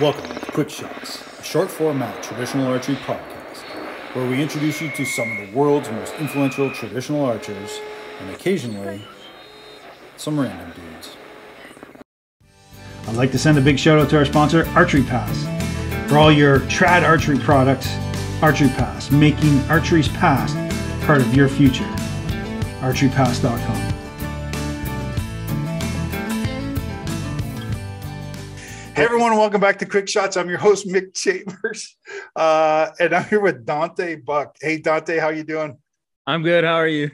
Welcome to Quick Shots, a short format traditional archery podcast, where we introduce you to some of the world's most influential traditional archers, and occasionally, some random dudes. I'd like to send a big shout out to our sponsor, Archery Pass. For all your trad archery products, Archery Pass, making archery's past part of your future. ArcheryPass.com. Hey everyone, welcome back to Quick Shots. I'm your host, Mick Chambers, and I'm here with Dante Buck. Hey Dante, how you doing? I'm good. How are you?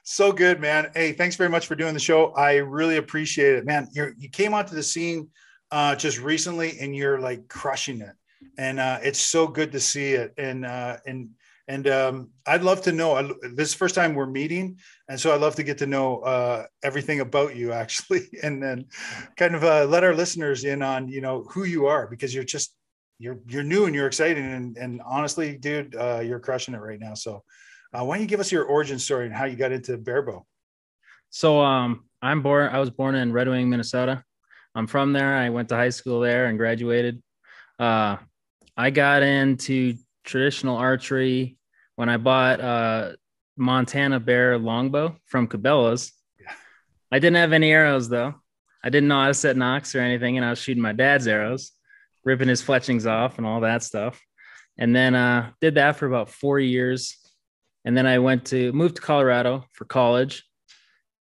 So good, man. Hey, thanks very much for doing the show. I really appreciate it, man. You came onto the scene just recently, and you're like crushing it, and it's so good to see it. And I'd love to know. This is the first time we're meeting, and so I'd love to get to know everything about you, actually, and then kind of let our listeners in on who you are, because you're new and you're exciting, and honestly, dude, you're crushing it right now. So, why don't you give us your origin story and how you got into Barebow? So, I was born in Red Wing, Minnesota. I'm from there. I went to high school there and graduated. I got into traditional archery when I bought a Montana Bear longbow from Cabela's. Yeah. I didn't have any arrows though. I didn't know how to set nocks or anything, and I was shooting my dad's arrows, ripping his fletchings off and all that stuff. And then did that for about 4 years. And then I moved to Colorado for college.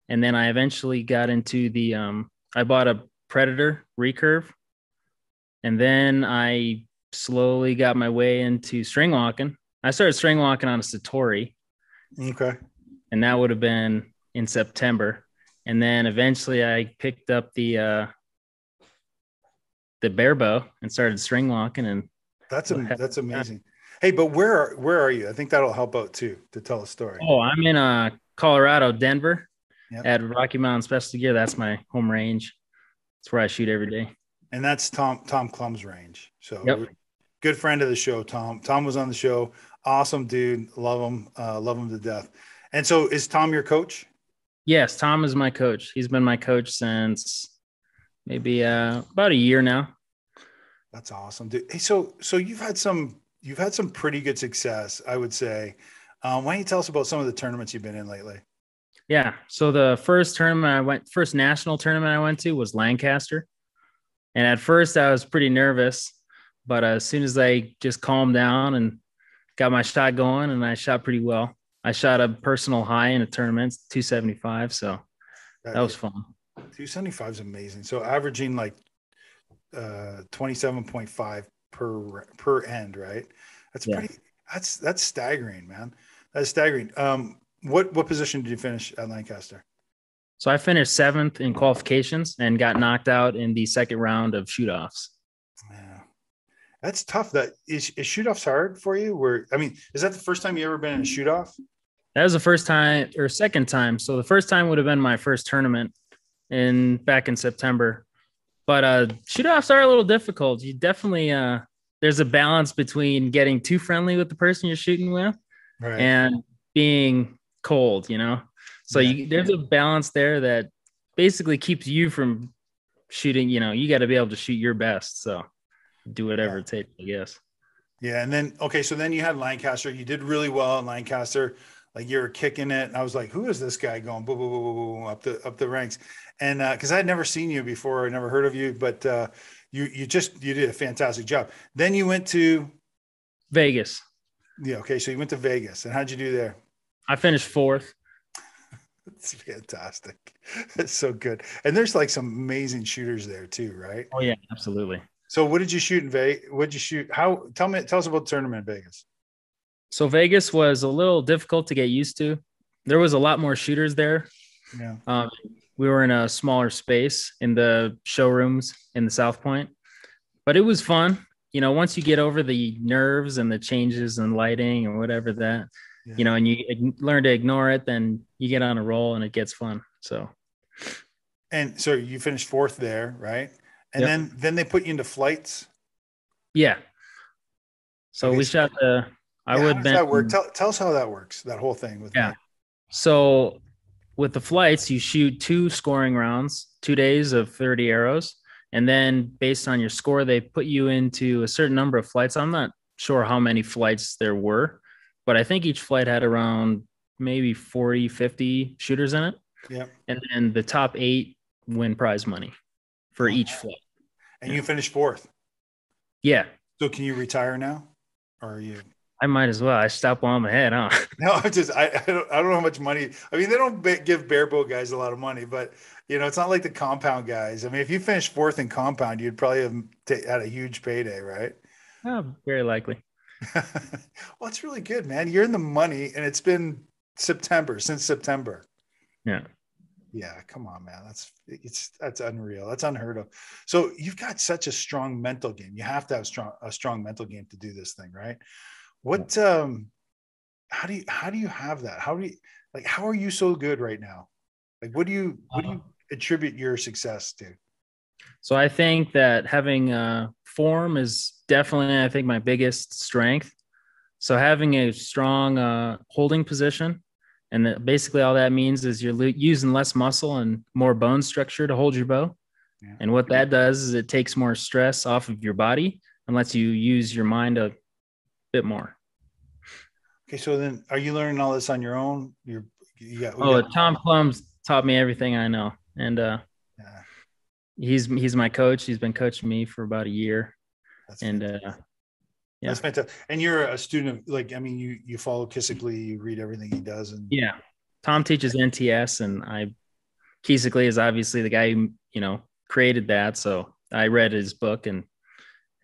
And then I eventually got into I bought a Predator recurve. And then I slowly got my way into string walking. I started string walking on a Satori. Okay. And that would have been in September. And then eventually I picked up the Barebow and started string walking. And That's amazing. Hey, but where are you? I think that'll help out too, to tell a story. Oh, I'm in Colorado, Denver, Yep. at Rocky Mountain Specialty Gear. That's my home range. That's where I shoot every day. And that's Tom Clum's range. So Yep. Good friend of the show, Tom. Tom was on the show. Awesome dude. Love him to death. And so is Tom your coach? Yes, Tom is my coach. He's been my coach since maybe about a year now. That's awesome, dude. Hey, so you've had some pretty good success, I would say. Why don't you tell us about some of the tournaments you've been in lately? Yeah. So the first national tournament I went to was Lancaster. And at first I was pretty nervous, but as soon as I just calmed down and got my shot going, and I shot pretty well. I shot a personal high in a tournament, 275. So that was fun. 275 is amazing. So averaging like 27.5 per end, right? That's staggering, man. That's staggering. What position did you finish at Lancaster? So I finished 7th in qualifications and got knocked out in the second round of shoot-offs. Yeah, that's tough. Is shoot-offs hard for you? Is that the first time you ever been in a shoot-off? That was the first time or second time. So the first time would have been my first tournament back in September. But shoot-offs are a little difficult. You definitely there's a balance between getting too friendly with the person you're shooting with, right, and being cold, So there's a balance there that basically keeps you from shooting. You got to be able to shoot your best. So do whatever it takes, I guess. Yeah. And then, okay, so then you had Lancaster. You did really well in Lancaster. Like you were kicking it. And I was like, who is this guy going boom, boom, boom, boom, boom, up the ranks? And because I had never seen you before, I never heard of you, but you did a fantastic job. Then you went to Vegas. Yeah. Okay. So you went to Vegas, and how'd you do there? I finished 4th. It's fantastic. It's so good. And there's like some amazing shooters there too, right? Oh yeah, absolutely. So what did you shoot in Vegas? What did you shoot? Tell us about the tournament in Vegas. So Vegas was a little difficult to get used to. There was a lot more shooters there. Yeah. We were in a smaller space in the showrooms in the South Point, but it was fun. Once you get over the nerves and the changes in lighting or whatever that, and you learn to ignore it, then you get on a roll and it gets fun. So. And so you finished 4th there, right? And then they put you into flights. Yeah. So we shot how does that work? Tell us how that works, that whole thing with me. So with the flights, you shoot 2 scoring rounds, 2 days of 30 arrows. And then based on your score, they put you into a certain number of flights. I'm not sure how many flights there were, but I think each flight had around maybe 40, 50 shooters in it. Yeah. And then the top 8 win prize money for each flight. And you finished 4th. Yeah. So can you retire now? Or are you? I might as well. I stopped while I'm ahead, huh? No, I don't know how much money. I mean, they don't give barebow guys a lot of money, but it's not like the compound guys. I mean, if you finished 4th in compound, you'd probably have had a huge payday, right? Oh, very likely. Well, it's really good, man. You're in the money, and it's been since September. Yeah. Yeah, come on, man. That's unreal. That's unheard of. So you've got such a strong mental game. You have to have a strong mental game to do this thing, right? What how do you have that? How are you so good right now? Like what do you attribute your success to? So I think that having form is definitely, I think, my biggest strength. So having a strong holding position, and basically all that means is you're using less muscle and more bone structure to hold your bow. Yeah. And what that does is it takes more stress off of your body and lets you use your mind a bit more. Okay, so then are you learning all this on your own? Tom Clum's taught me everything I know, and he's my coach. He's been coaching me for about a year. That's fantastic. And you're a student of, you follow Kisically, you read everything he does, and Tom teaches NTS, and Kisically is obviously the guy who created that. So I read his book and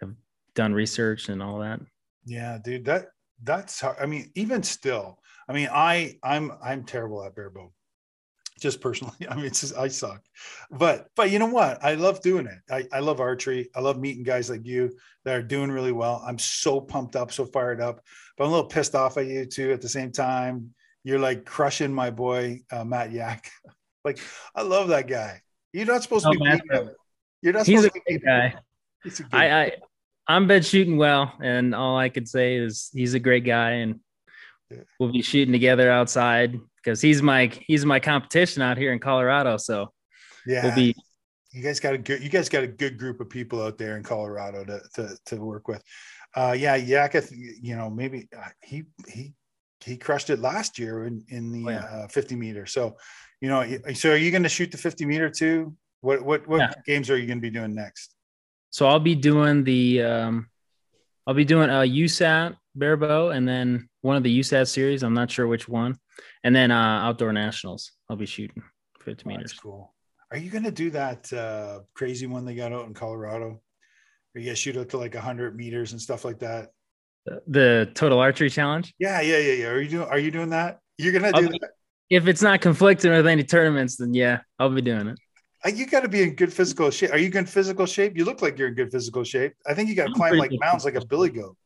have done research and all that. Yeah, dude, that's hard. I mean, even still, I mean, I'm terrible at barebow, just personally. I mean, I suck, but you know what? I love doing it. I love archery. I love meeting guys like you that are doing really well. I'm so pumped up, so fired up, but I'm a little pissed off at you too. At the same time, you're like crushing my boy, Matt Yak. Like, I love that guy. You're not supposed to be beating him. You're not supposed to be beating him. He's a good guy. I'm been shooting well, and all I could say is he's a great guy, and we'll be shooting together outside because he's my competition out here in Colorado. So yeah, you guys got a good group of people out there in Colorado to work with. Yaketh, maybe he crushed it last year in the 50 meter. So, so are you going to shoot the 50 meter too? What games are you going to be doing next? So I'll be doing a USAT barebow, and then one of the USAT series. I'm not sure which one. And then outdoor nationals. I'll be shooting 50 meters. That's cool. Are you going to do that crazy one they got out in Colorado? Are you going to shoot up to like 100 meters and stuff like that? The total archery challenge? Yeah. Are you doing that? You're going to do that? If it's not conflicting with any tournaments, then yeah, I'll be doing it. You got to be in good physical shape. Are you in physical shape? You look like you're in good physical shape. I think you got to climb like mountains like a billy goat.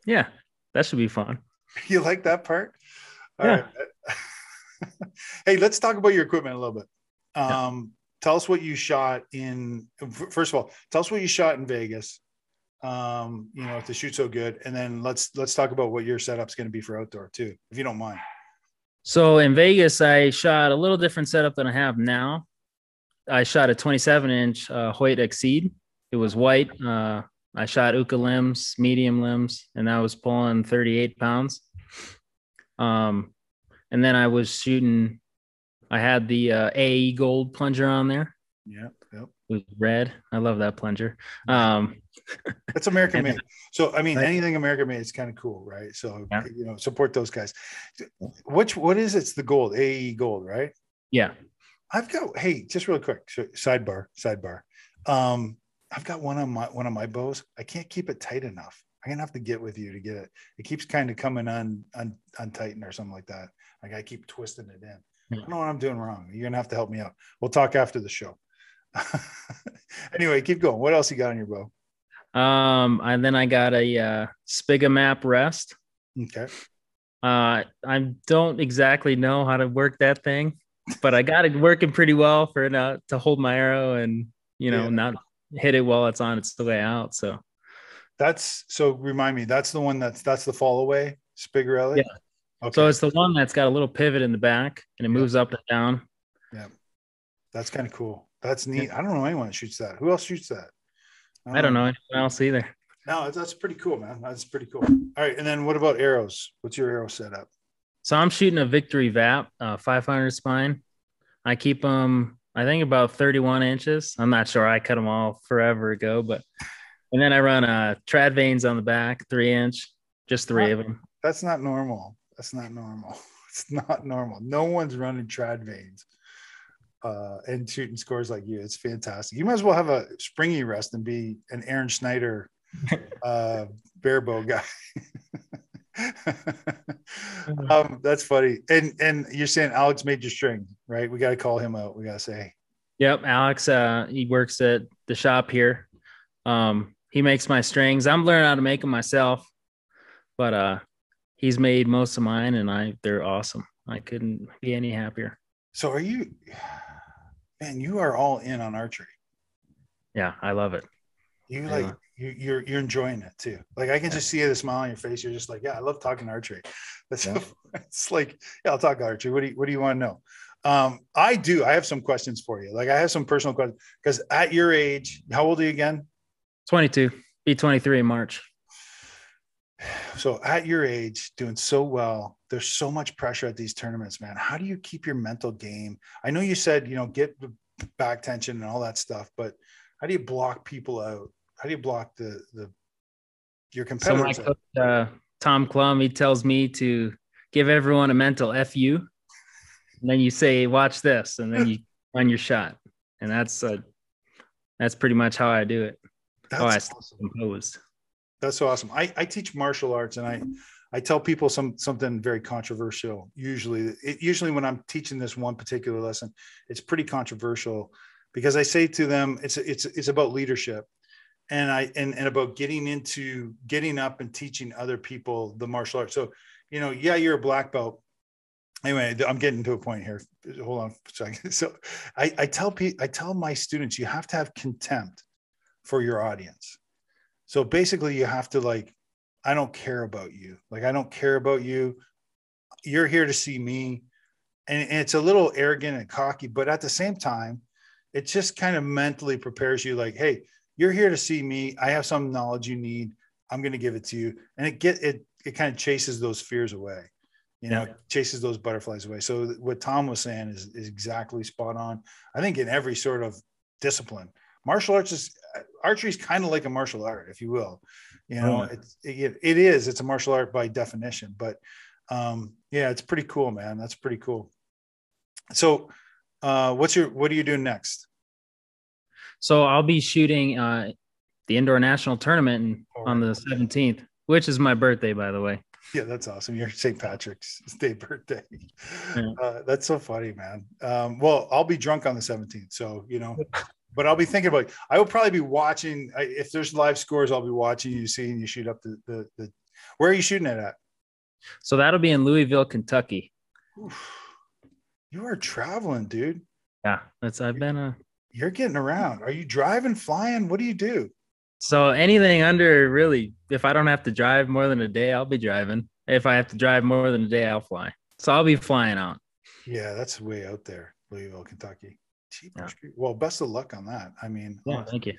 Yeah, that should be fun. You like that part? All right. Hey, let's talk about your equipment a little bit. Tell us what you shot in. First of all, tell us what you shot in Vegas. To shoot so good, and then let's talk about what your setup's going to be for outdoor too, if you don't mind. So in Vegas, I shot a little different setup than I have now. I shot a 27-inch Hoyt Exceed. It was white. I shot Uka limbs, medium limbs, and I was pulling 38 pounds. And then I was shooting. I had the AE Gold plunger on there. Yeah, yep. It was red. I love that plunger. That's American made. So I mean, anything American made is kind of cool, right? So support those guys. What is it? It's the gold, AE Gold, right? Yeah. Hey, just real quick, sidebar. I've got one of my bows. I can't keep it tight enough. I'm gonna have to get with you to get it. It keeps kind of coming untighten or something like that. I gotta keep twisting it in. I don't know what I'm doing wrong. You're gonna have to help me out. We'll talk after the show. Anyway, keep going. What else you got on your bow? And then I got a Spiga map rest. Okay. I don't exactly know how to work that thing, but I got it working pretty well for to hold my arrow and not hit it while it's on its way out. So remind me, that's the one that's the fall away Spigarelli. Yeah. Okay. So it's the one that's got a little pivot in the back and it moves up and down. Yeah. That's kind of cool. That's neat. I don't know anyone that shoots that. Who else shoots that? I don't know anyone else either. No, that's pretty cool, man. That's pretty cool. All right. And then what about arrows? What's your arrow setup? So I'm shooting a Victory VAP, 500 spine. I keep them, I think about 31 inches. I'm not sure. I cut them all forever ago, and then I run trad vanes on the back, 3-inch, just three of them. That's not normal. That's not normal. It's not normal. No one's running trad vanes and shooting scores like you. It's fantastic. You might as well have a springy rest and be an Aaron Schneider barebow guy. That's funny. And you're saying Alex made your string, right? We got to call him out. We got to say, yep. Alex, he works at the shop here. He makes my strings. I'm learning how to make them myself, but he's made most of mine, and they're awesome. I couldn't be any happier. So are you, man, you are all in on archery. Yeah, I love it. You're enjoying it too. Like I can just see the smile on your face. You're just like, yeah, I love talking archery. It's like, yeah, I'll talk archery. What do you want to know? I have some questions for you. Like I have some personal questions because at your age, how old are you again? 22, be 23 in March. So at your age, doing so well, there's so much pressure at these tournaments, man. How do you keep your mental game? I know you said, get the back tension and all that stuff, but how do you block people out? How do you block your competitors? So my coach, Tom Clum, he tells me to give everyone a mental FU, and then you say, watch this, and then you run your shot. And that's pretty much how I do it. That's awesome. Composed. That's so awesome. I teach martial arts, and I tell people something very controversial. Usually when I'm teaching this one particular lesson, it's pretty controversial because I say to them, it's about leadership, and about getting up and teaching other people the martial arts. So, you're a black belt. Anyway, I'm getting to a point here. Hold on a second. So I tell my students, you have to have contempt for your audience. So basically you have to I don't care about you. I don't care about you. You're here to see me. And it's a little arrogant and cocky, but at the same time, it just kind of mentally prepares you hey, you're here to see me. I have some knowledge you need. I'm going to give it to you. And it kind of chases those fears away, chases those butterflies away. So what Tom was saying is exactly spot on. I think in every sort of discipline, martial arts archery is kind of like a martial art, if you will. It's a martial art by definition, but it's pretty cool, man. That's pretty cool. So what are you doing next? So I'll be shooting the indoor national tournament on the 17th, which is my birthday, by the way. Yeah, that's awesome. Your St. Patrick's Day birthday. Yeah. That's so funny, man. Well, I'll be drunk on the 17th, so but I'll be thinking about it. I will probably be watching. If there's live scores, I'll be watching you, seeing you shoot up the where are you shooting it at? So that'll be in Louisville, Kentucky. Oof. You are traveling, dude. Yeah, you're getting around. Are you driving, flying? What do you do? So anything under really, if I don't have to drive more than a day, I'll be driving. If I have to drive more than a day, I'll fly. So I'll be flying out. Yeah, that's way out there, Louisville, Kentucky. Yeah. Well, best of luck on that. I mean, thank you.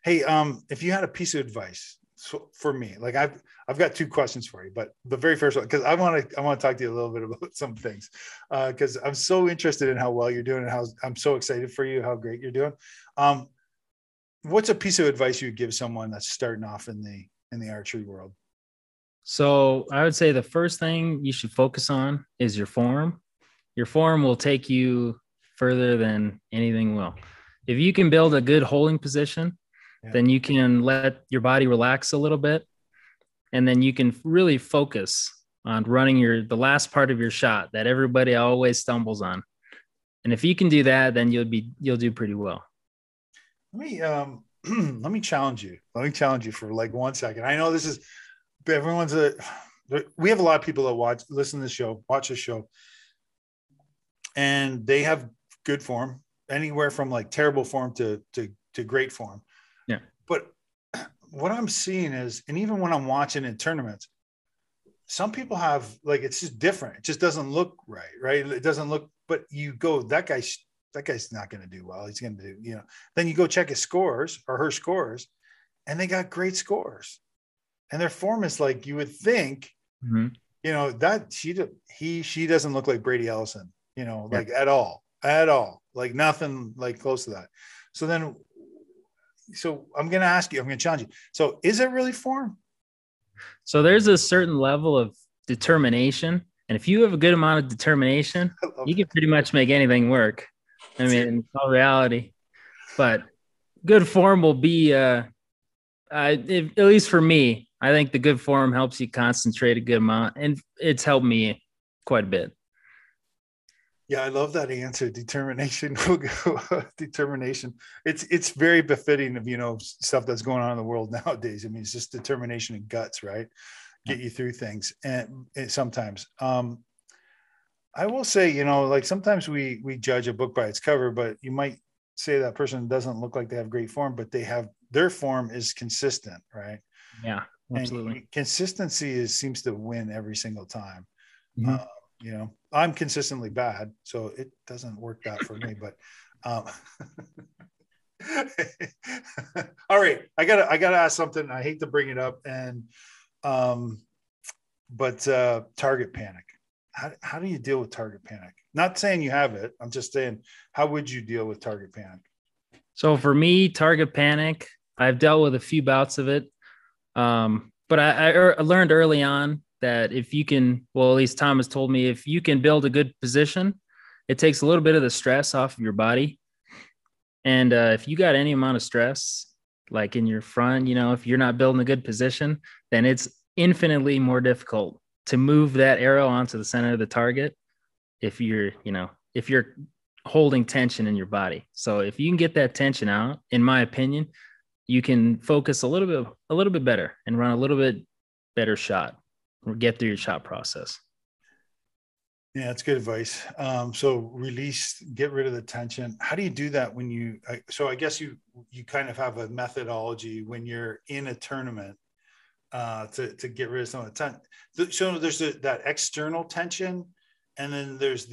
Hey, if you had a piece of advice for me, I've got two questions for you, but the very first one, because I want to talk to you a little bit about some things, because I'm so interested in how well you're doing and how I'm so excited for you, how great you're doing. What's a piece of advice you would give someone that's starting off in the archery world? So I would say the first thing you should focus on is your form. Your form will take you further than anything will. If you can build a good holding position, then you can let your body relax a little bit, and then you can really focus on running the last part of your shot that everybody always stumbles on. And if you can do that, then you'll do pretty well. Let me challenge you. Let me challenge you for 1 second. I know this is we have a lot of people that listen to the show, watch the show, and they have good form, anywhere from terrible form to great form. Yeah. But what I'm seeing is, and even when I'm watching in tournaments, some people have it's just different. It just doesn't look right. It doesn't look, but you go, that that guy's not going to do well. He's going to do, then you go check his scores or her scores, and they got great scores. And their form is like, you would think, that she doesn't look like Brady Ellison, like at all, like nothing like close to that. So I'm going to ask you, I'm going to challenge you. So is it really form? So there's a certain level of determination. And if you have a good amount of determination, you can pretty much make anything work. I mean, in all reality, but good form will be, at least for me, I think the good form helps you concentrate a good amount, and it's helped me quite a bit. Yeah, I love that answer. Determination. Determination. It's very befitting of, stuff that's going on in the world nowadays. I mean, it's just determination and guts, right? Get you through things. And sometimes, I will say, like sometimes we judge a book by its cover, but you might say that person doesn't look like they have great form, but their form is consistent, right? Yeah, absolutely. And consistency seems to win every single time. I'm consistently bad, so it doesn't work that for me, but all right, I gotta ask something. I hate to bring it up, and but target panic. How do you deal with target panic? Not saying you have it. I'm just saying, how would you deal with target panic? So for me, target panic, I've dealt with a few bouts of it. But I learned early on that if you can, well, at least Tom has told me, if you can build a good position, it takes a little bit of the stress off of your body. And if you got any amount of stress, like in your front, if you're not building a good position, then it's infinitely more difficult to move that arrow onto the center of the target if you're holding tension in your body. So if you can get that tension out, in my opinion, you can focus a little bit better and run a little bit better shot or get through your shot process. Yeah, that's good advice. So get rid of the tension. How do you do that so I guess you kind of have a methodology when you're in a tournament to get rid of some of the tension. So there's that external tension, and then there's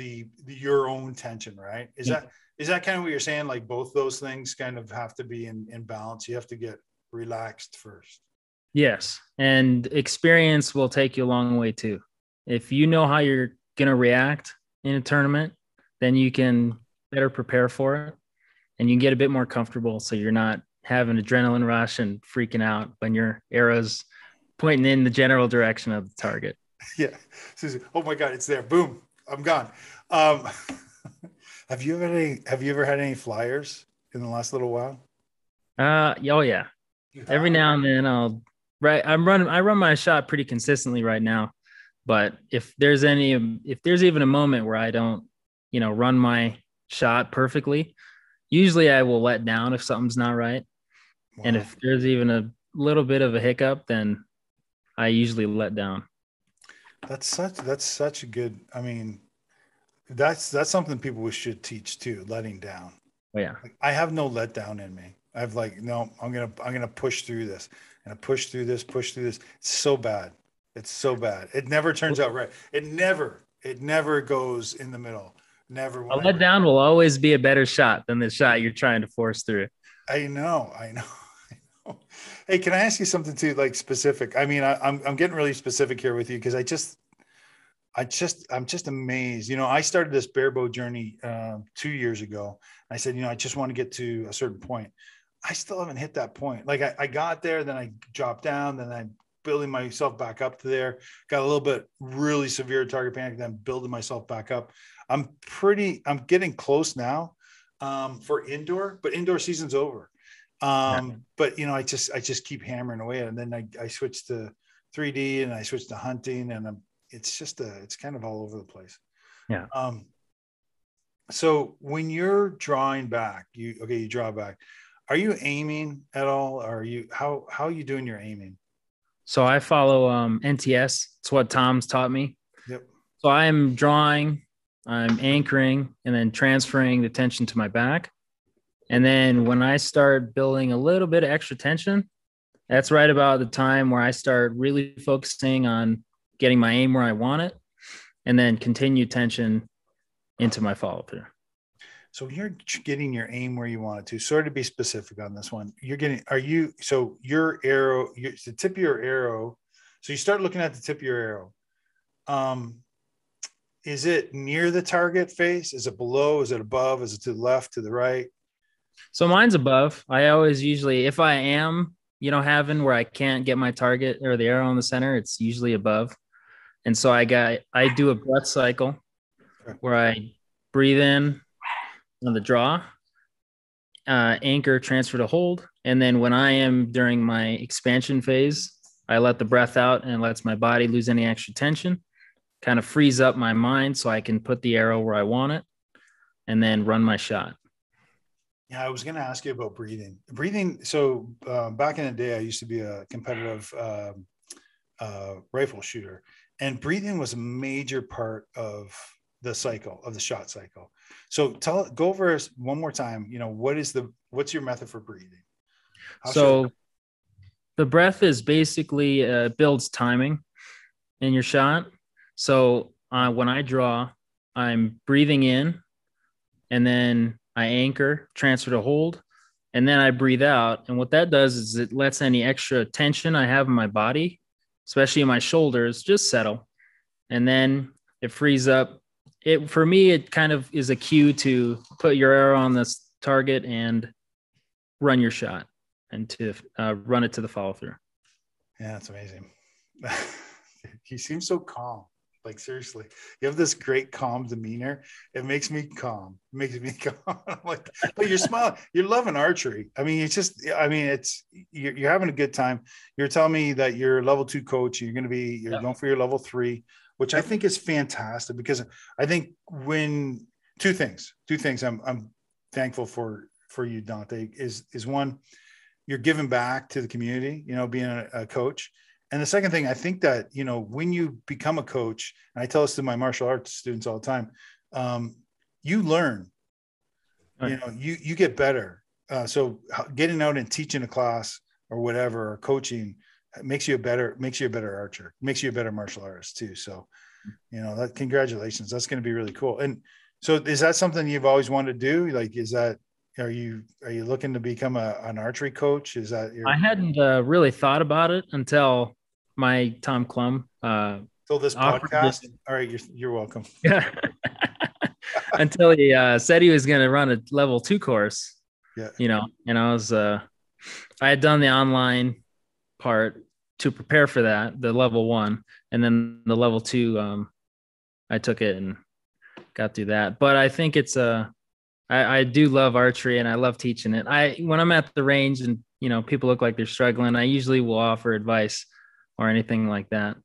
your own tension, right? Is that kind of what you're saying? Like both those things kind of have to be in balance. You have to get relaxed first. Yes. And experience will take you a long way too. If you know how you're going to react in a tournament, then you can better prepare for it, and you can get a bit more comfortable. So you're not having adrenaline rush and freaking out when your arrow's pointing in the general direction of the target. Yeah. Oh my God, it's there. Boom. I'm gone. Have you ever had any flyers in the last little while? Oh yeah. Every now and then I run my shot pretty consistently right now. But if there's even a moment where I don't, run my shot perfectly, usually I will let down if something's not right. Wow. And if there's even a little bit of a hiccup, then I usually let down. That's such a good, I mean, that's something people should teach too, letting down. Oh, yeah. Like, I have no letdown in me. I've no, I'm going to push through this and push through this. It's so bad. It's so bad. It never turns out right. It never goes in the middle. Never. A letdown will always be a better shot than the shot you're trying to force through. I know. Hey, can I ask you something too, like specific? I mean, I'm getting really specific here with you because I'm just amazed. I started this Barebow journey 2 years ago. I said, I just want to get to a certain point. I still haven't hit that point. Like I got there, then I dropped down, then I'm building myself back up to there. Got a little bit really severe target panic, then building myself back up. I'm getting close now for indoor, but indoor season's over. But I just keep hammering away at it. And then I switched to 3D and I switched to hunting, and it's kind of all over the place. Yeah. So when you're drawing back, you draw back. Are you aiming at all? Or how are you doing your aiming? So I follow NTS. It's what Tom's taught me. Yep. So I'm drawing, I'm anchoring, and then transferring the tension to my back. And then when I start building a little bit of extra tension, that's right about the time where I start really focusing on getting my aim where I want it, and then continue tension into my follow through. So you're getting your aim where you want it to. Sorry to be specific on this one. So your arrow, the tip of your arrow. So you start looking at the tip of your arrow. Is it near the target face? Is it below? Is it above? Is it to the left, to the right? So mine's above. I always usually, if I am, having where I can't get my target or the arrow in the center, it's usually above. And so I do a breath cycle where I breathe in on the draw, anchor, transfer to hold. And then when I am during my expansion phase, I let the breath out and it lets my body lose any extra tension, kind of frees up my mind so I can put the arrow where I want it and then run my shot. Yeah, I was going to ask you about breathing. So back in the day, I used to be a competitive rifle shooter, and breathing was a major part of the shot cycle. So go over us one more time. What's your method for breathing? The breath is basically builds timing in your shot. So when I draw, I'm breathing in, and then I anchor, transfer to hold, and then I breathe out. And what that does is it lets any extra tension I have in my body, especially in my shoulders, just settle. And then it frees up. For me, it kind of is a cue to put your arrow on this target and run your shot and to run it to the follow through. Yeah, that's amazing. You seem so calm. Like, seriously, you have this great calm demeanor. It makes me calm. I'm like, but you're smiling. You're loving archery. I mean, you're having a good time. You're telling me that you're a level 2 coach. You're going for your level 3, which I think is fantastic, because I think two things I'm thankful for you, Dante, is one, you're giving back to the community, being a coach. And the second thing, I think that, when you become a coach, and I tell this to my martial arts students all the time, you learn, right. You get better. So getting out and teaching a class or whatever, or coaching, makes you a better archer, makes you a better martial artist too. So, congratulations. That's going to be really cool. And so is that something you've always wanted to do? Like, are you looking to become an archery coach? I hadn't really thought about it until my Tom Clum. So this podcast. All right. You're welcome. Yeah. Until he said he was going to run a level 2 course, and I was, I had done the online part to prepare for that, the level 1, and then the level 2, I took it and got through that. But I think it's I do love archery and I love teaching it. When I'm at the range and, people look like they're struggling, I usually will offer advice or anything like that,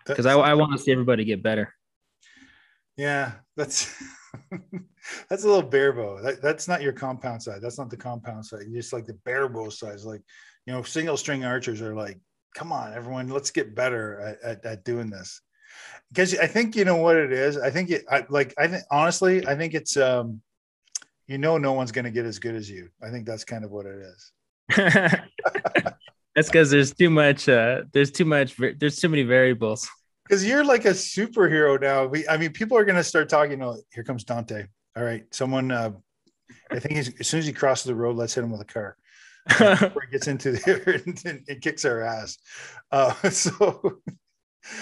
because I want to see everybody get better. Yeah, that's that's a little barebow. That's not your compound side. That's not the compound side. You just like the barebow size. Like, single string archers are like, come on, everyone, let's get better at doing this. Because I think what it is. I think honestly, I think it's no one's going to get as good as you. I think that's kind of what it is. That's because there's too many variables. Because you're like a superhero now. People are going to start talking. Here comes Dante. All right, someone. I think as soon as he crosses the road, let's hit him with a car. Before he gets into there and it kicks our ass. So,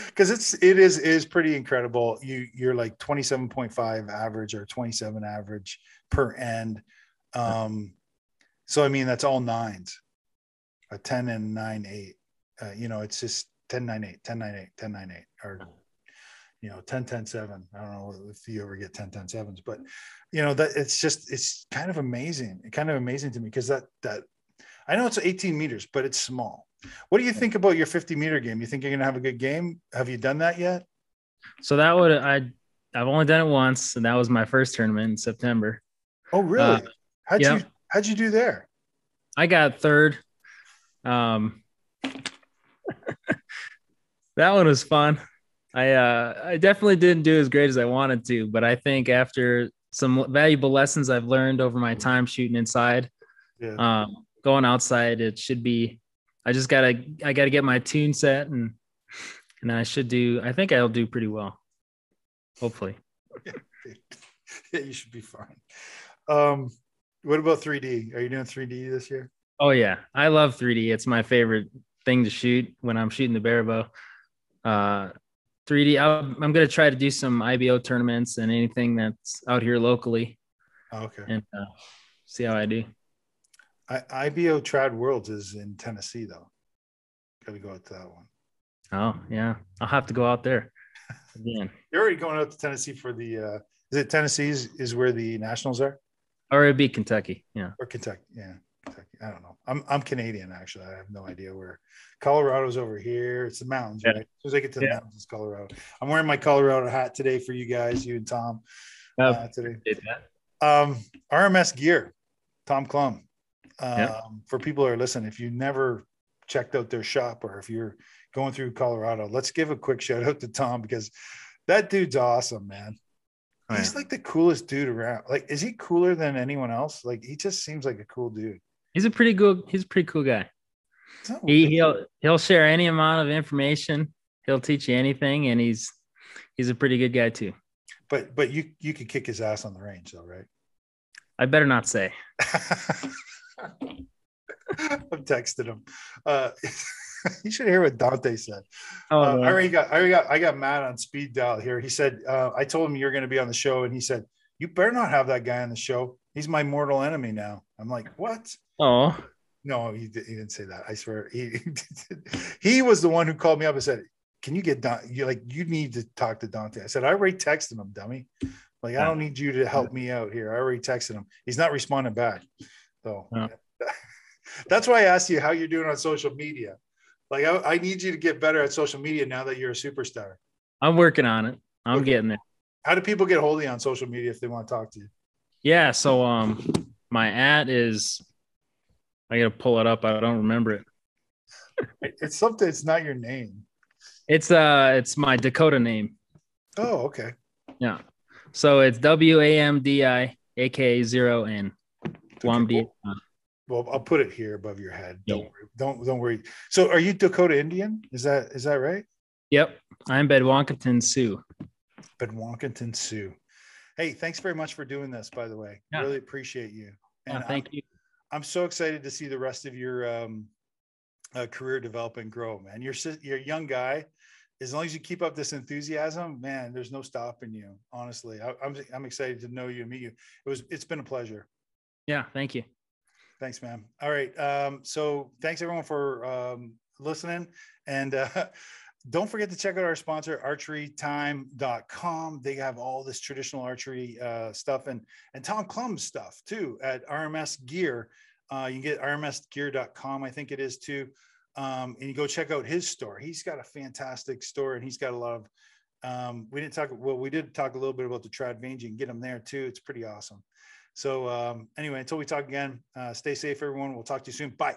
because it is pretty incredible. You're like 27.5 average or 27 average per end. So that's all 9s. A 10 and 9 8. It's just 10 9 8, 10 9 8, 10 9 8, or 10 10 7. I don't know if you ever get 10 10 7s, but that it's kind of amazing. Kind of amazing to me, because that I know it's 18 meters, but it's small. What do you think about your 50-meter game? You think you're going to have a good game? Have you done that yet? So I've only done it once, and that was my first tournament in September. Oh, really? How'd you do there? I got 3rd. That one was fun. I definitely didn't do as great as I wanted to, but I think after some valuable lessons I've learned over my time shooting inside, going outside, it should be. I gotta get my tune set, and I think I'll do pretty well. Hopefully. Yeah, you should be fine. Um, what about 3D? Are you doing 3D this year? Oh yeah, I love 3D. It's my favorite thing to shoot when I'm shooting the Barebow. 3D. I'm gonna try to do some IBO tournaments and anything that's out here locally, Oh, okay. and see how I do. IBO Trad Worlds is in Tennessee, though. Got to go out to that one. Oh yeah, I'll have to go out there again. You're already going out to Tennessee for the. Is it Tennessee's is where the nationals are? Or it'd be Kentucky. Yeah. Or Kentucky? Yeah, Kentucky. I don't know. I'm Canadian actually. I have no idea where. Colorado's over here. It's the mountains, right? As soon as I get to the mountains, it's Colorado. I'm wearing my Colorado hat today for you guys, you and Tom. Today. RMS gear, Tom Clum. For people who are listening, if you never checked out their shop or if you're going through Colorado, let's give a quick shout out to Tom because that dude's awesome, man. He's like the coolest dude around. Like, is he cooler than anyone else? Like, he just seems like a cool dude. He's a pretty cool guy. He'll share any amount of information. He'll teach you anything, and he's a pretty good guy too. But you could kick his ass on the range, though, right? I better not say. I'm texting him. You should hear what Dante said. I got Matt on speed dial here. He said, I told him you're going to be on the show, and he said, you better not have that guy on the show. He's my mortal enemy now. I'm like, what? Oh, no, he didn't say that. I swear. He was the one who called me up and said, can you get Dante? You need to talk to Dante. I said, I already texted him, dummy. Like, I don't need you to help me out here. I already texted him. He's not responding back. So that's why I asked you how you're doing on social media. Like, I need you to get better at social media now that you're a superstar. I'm working on it. I'm getting there. How do people get a hold of you on social media if they want to talk to you? Yeah. So, my @ is, I got to pull it up. I don't remember it. It's something. It's not your name. It's my Dakota name. Oh, okay. Yeah. So it's WAMDI AK0N. WAMD. Well, I'll put it here above your head. Don't worry. Don't worry. So, are you Dakota Indian? Is that right? Yep. I'm Bedwonkiton Sioux. Bedwonkiton Sioux. Hey, thanks very much for doing this. By the way, really appreciate you. And thank you. I'm so excited to see the rest of your career develop and grow, man. You're a young guy. As long as you keep up this enthusiasm, man, there's no stopping you. Honestly, I'm excited to know you and meet you. It's been a pleasure. Yeah, thank you. Thanks, man. All right. So thanks everyone for listening, and don't forget to check out our sponsor, archerytime.com. They have all this traditional archery stuff and Tom Clum's stuff too at RMS Gear. You can get rmsgear.com, I think it is too. And you go check out his store. He's got a fantastic store, and he's got a lot of, we did talk a little bit about the trad veins. You can get them there too. It's pretty awesome. So anyway, until we talk again, stay safe, everyone. We'll talk to you soon. Bye.